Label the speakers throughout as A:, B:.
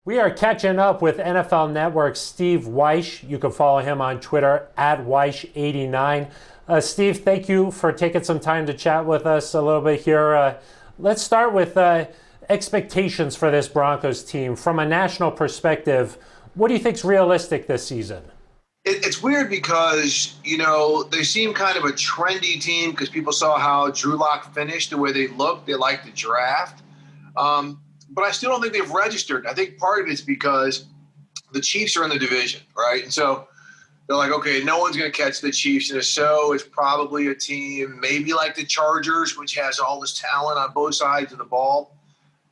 A: We are catching up with NFL Network's Steve Wyche. You can follow him on Twitter at Wyche89. Steve, thank you for taking some time to chat with us a little bit here. Let's start with expectations for this Broncos team. From a national perspective, what do you think is realistic this season?
B: It's weird because, they seem kind of a trendy team because people saw how Drew Lock finished, the way they looked. They like the draft. But I still don't think they've registered. I think part of it's because the Chiefs are in the division, right? And so they're like, okay, no one's going to catch the Chiefs. And if so, it's probably a team maybe like the Chargers, which has all this talent on both sides of the ball.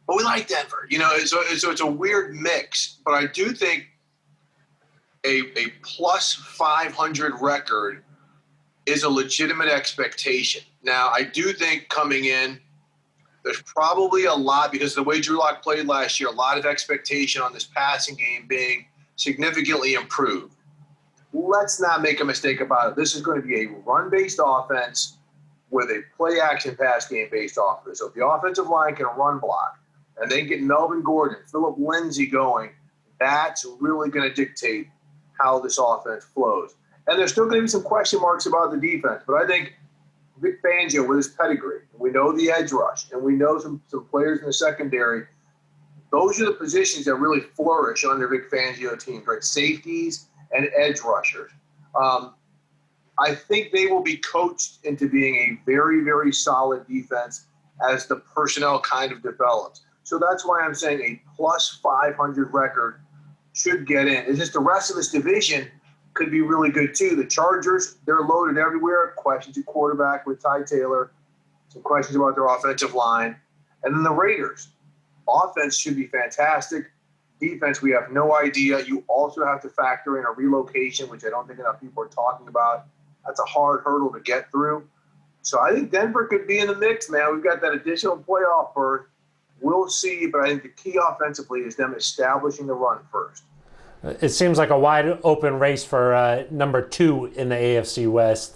B: But we like Denver, so it's a weird mix. But I do think a plus 500 record is a legitimate expectation. Now, I do think coming in, there's probably a lot, because of the way Drew Lock played last year, a lot of expectation on this passing game being significantly improved. Let's not make a mistake about it. This is going to be a run-based offense with a play-action pass game-based offense. So if the offensive line can run block and they get Melvin Gordon, Philip Lindsay going, that's really going to dictate how this offense flows. And there's still going to be some question marks about the defense, but I think Vic Fangio with his pedigree, we know the edge rush, and we know some players in the secondary. Those are the positions that really flourish under Vic Fangio teams, right? Safeties and edge rushers. I think they will be coached into being a very, very solid defense as the personnel kind of develops. So that's why I'm saying a plus 500 record should get in. It's just the rest of this division could be really good too. The Chargers, they're loaded everywhere. Questions at quarterback with Ty Taylor. Some questions about their offensive line. And then the Raiders. Offense should be fantastic. Defense, we have no idea. You also have to factor in a relocation, which I don't think enough people are talking about. That's a hard hurdle to get through. So I think Denver could be in the mix, man. We've got that additional playoff berth. We'll see, but I think the key offensively is them establishing the run first.
A: It seems like a wide open race for number 2 in the AFC West.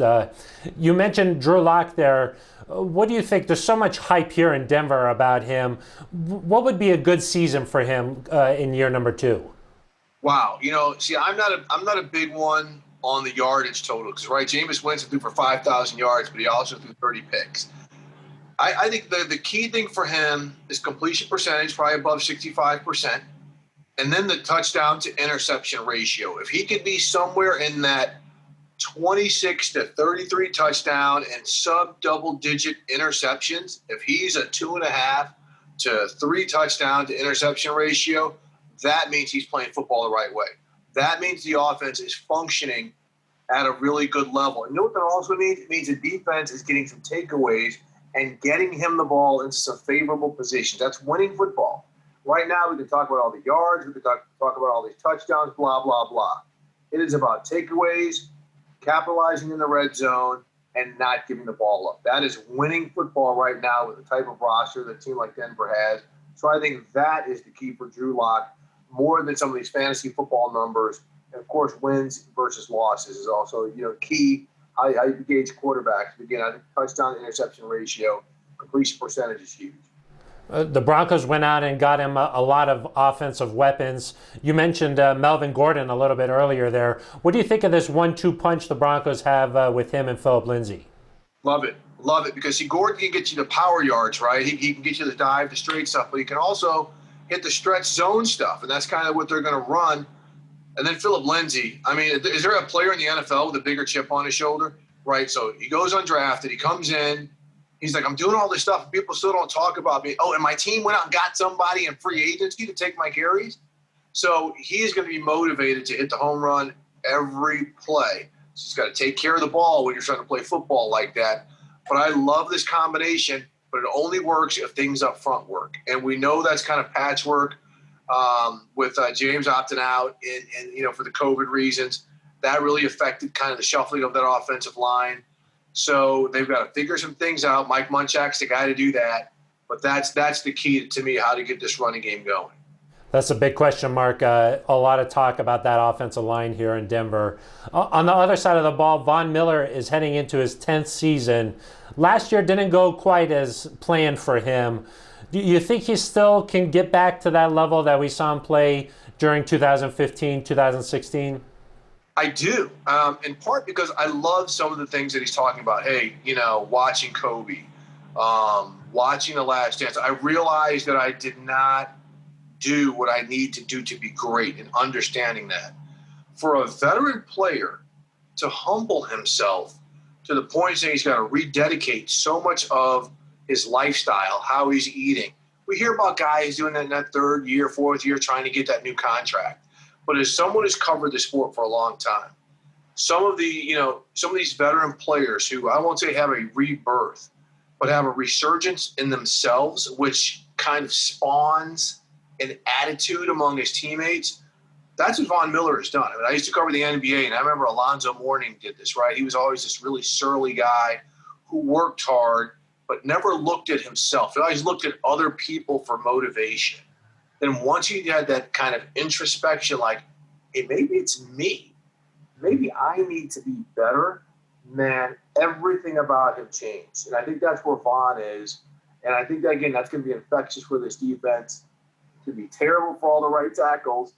A: You mentioned Drew Lock there. What do you think? There's so much hype here in Denver about him. What would be a good season for him in year number 2?
B: Wow. I'm not a big one on the yardage total because, right, Jameis Winston threw for 5,000 yards, but he also threw 30 picks. I think the key thing for him is completion percentage, probably above 65%. And then the touchdown to interception ratio. If he could be somewhere in that 26 to 33 touchdown and sub double digit interceptions, if he's a 2.5 to 3 touchdown to interception ratio, that means he's playing football the right way. That means the offense is functioning at a really good level. And you know what that also means? It means the defense is getting some takeaways and getting him the ball into some favorable positions. That's winning football. Right now, we can talk about all the yards, we can talk about all these touchdowns, blah, blah, blah. It is about takeaways, capitalizing in the red zone, and not giving the ball up. That is winning football right now with the type of roster that a team like Denver has. So I think that is the key for Drew Lock, more than some of these fantasy football numbers. And, of course, wins versus losses is also, key. How you gauge quarterbacks. Again, I think touchdown-interception ratio, completion percentage is huge.
A: The Broncos went out and got him a lot of offensive weapons. You mentioned Melvin Gordon a little bit earlier there. What do you think of this 1-2 punch the Broncos have with him and Philip Lindsay?
B: Love it. Love it. Because, Gordon can get you the power yards, right? He can get you the dive, the straight stuff, but he can also hit the stretch zone stuff, and that's kind of what they're going to run. And then Philip Lindsay, is there a player in the NFL with a bigger chip on his shoulder? Right, so he goes undrafted. He comes in. He's like, I'm doing all this stuff. People still don't talk about me. Oh, and my team went out and got somebody in free agency to take my carries. So he is going to be motivated to hit the home run every play. So he's got to take care of the ball when you're trying to play football like that. But I love this combination, but it only works if things up front work. And we know that's kind of patchwork with James opting out and for the COVID reasons. That really affected kind of the shuffling of that offensive line. So they've got to figure some things out. Mike Munchak's the guy to do that. But that's the key to me, how to get this running game going.
A: That's a big question mark. A lot of talk about that offensive line here in Denver. On the other side of the ball, Von Miller is heading into his 10th season. Last year didn't go quite as planned for him. Do you think he still can get back to that level that we saw him play during 2015, 2016?
B: I do, in part because I love some of the things that he's talking about. Hey, watching Kobe, watching The Last Dance. I realized that I did not do what I need to do to be great, and understanding that. For a veteran player to humble himself to the point saying he's got to rededicate so much of his lifestyle, how he's eating. We hear about guys doing that in that third year, fourth year, trying to get that new contract. But as someone who's covered the sport for a long time, some of these veteran players who I won't say have a rebirth, but have a resurgence in themselves, which kind of spawns an attitude among his teammates. That's what Von Miller has done. I mean, I used to cover the NBA, and I remember Alonzo Mourning did this, right? He was always this really surly guy who worked hard, but never looked at himself. He always looked at other people for motivation. Then once he had that kind of introspection, like, hey, maybe it's me. Maybe I need to be better. Man, everything about him changed. And I think that's where Von is. And I think, that, again, that's going to be infectious for this defense. It could be terrible for all the right tackles,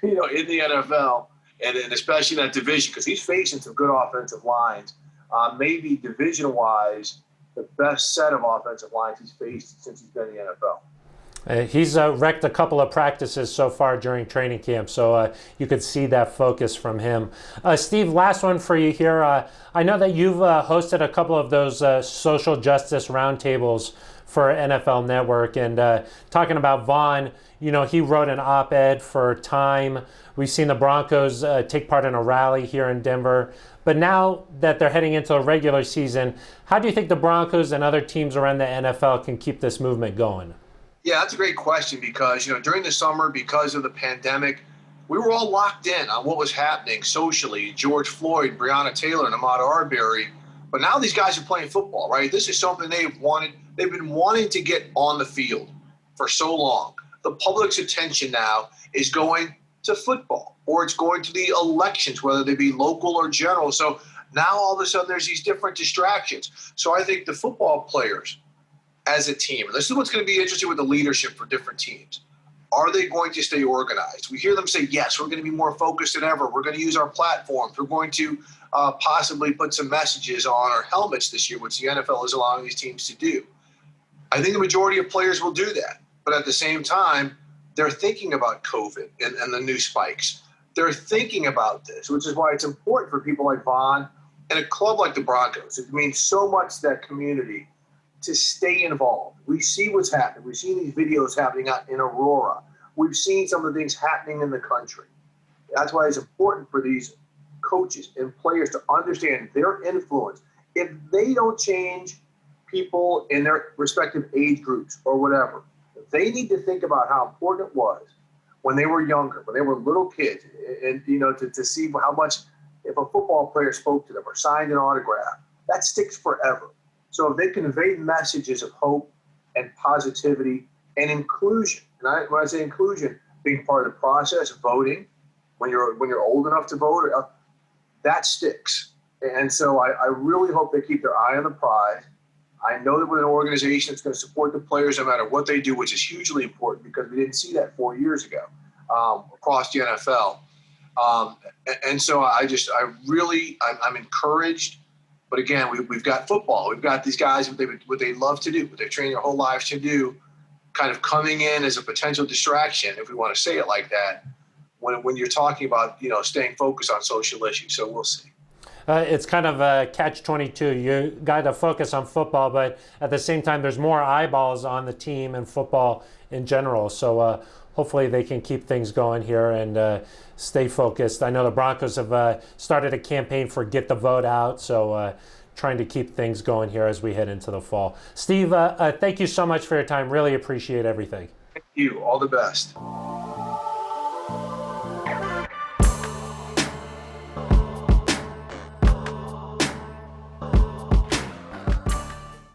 B: in the NFL, and especially in that division, because he's facing some good offensive lines. Maybe division-wise, the best set of offensive lines he's faced since he's been in the NFL.
A: He's wrecked a couple of practices so far during training camp, so you could see that focus from him. Steve, last one for you here. I know that you've hosted a couple of those social justice roundtables for NFL Network, and talking about Von, he wrote an op-ed for Time. We've seen the Broncos take part in a rally here in Denver. But now that they're heading into a regular season, how do you think the Broncos and other teams around the NFL can keep this movement going?
B: Yeah, that's a great question because, during the summer, because of the pandemic, we were all locked in on what was happening socially. George Floyd, Breonna Taylor, and Ahmaud Arbery. But now these guys are playing football, right? This is something they've been wanting to get on the field for so long. The public's attention now is going to football, or it's going to the elections, whether they be local or general. So now all of a sudden there's these different distractions. So I think the football players as a team, and this is what's going to be interesting with the leadership for different teams. Are they going to stay organized? We hear them say, yes, we're going to be more focused than ever. We're going to use our platforms. We're going to possibly put some messages on our helmets this year, which the NFL is allowing these teams to do. I think the majority of players will do that. But at the same time, they're thinking about COVID and the new spikes. They're thinking about this, which is why it's important for people like Von and a club like the Broncos. It means so much to that community to stay involved. We see what's happening. We've seen these videos happening out in Aurora. We've seen some of the things happening in the country. That's why it's important for these coaches and players to understand their influence. If they don't change people in their respective age groups or whatever, they need to think about how important it was when they were younger, when they were little kids, and to see how much, if a football player spoke to them or signed an autograph, that sticks forever. So if they convey messages of hope and positivity and inclusion, and when I say inclusion, being part of the process, voting, when you're old enough to vote, that sticks. And so I really hope they keep their eye on the prize. I know that with an organization that's going to support the players no matter what they do, which is hugely important because we didn't see that 4 years ago across the NFL. And so I'm encouraged. But again, we've got football. We've got these guys, what they love to do, what they've trained their whole lives to do, kind of coming in as a potential distraction, if we want to say it like that, when you're talking about, staying focused on social issues. So we'll see.
A: It's kind of a catch-22. You got to focus on football, but at the same time, there's more eyeballs on the team and football in general. So hopefully they can keep things going here and stay focused. I know the Broncos have started a campaign for Get the Vote Out, so trying to keep things going here as we head into the fall. Steve, thank you so much for your time. Really appreciate everything.
B: Thank you. All the best.